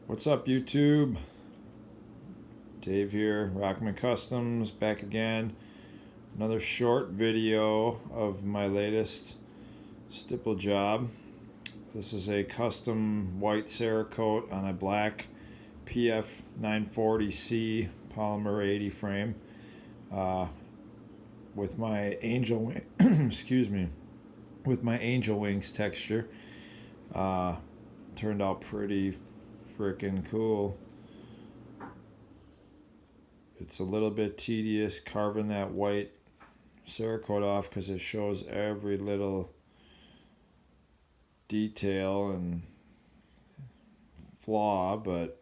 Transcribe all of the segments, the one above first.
What's up, YouTube? Dave here, Rockman Customs, back again. Another short video of my latest stipple job. This is a custom white cerakote on a black PF 940C polymer 80 frame with my angel wing, excuse me, with my angel wings texture. Turned out pretty freaking cool. It's a little bit tedious carving that white cerakote off because it shows every little detail and flaw, but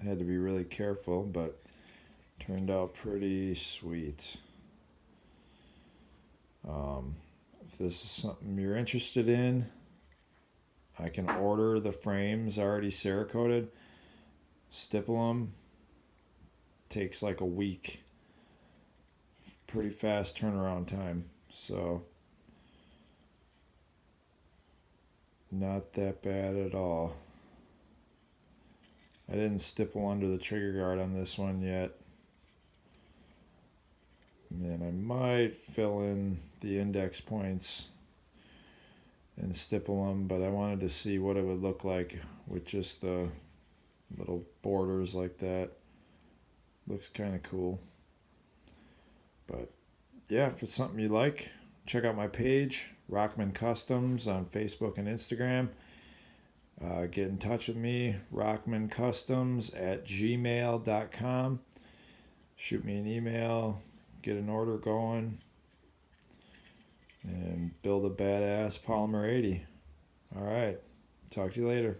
I had to be really careful, but turned out pretty sweet. If this is something you're interested in, I can order the frames already cerakoted, stipple them. Takes like a week. Pretty fast turnaround time, so not that bad at all. I didn't stipple under the trigger guard on this one yet. And I might fill in the index points and stipple them, but I wanted to see what it would look like with just the little borders like that. Looks kind of cool. But yeah, if it's something you like, check out my page, Rockman Customs, on Facebook and Instagram. Get in touch with me, rockmancustoms@gmail.com. Shoot me an email, get an order going, and build a badass polymer 80. All right, talk to you later.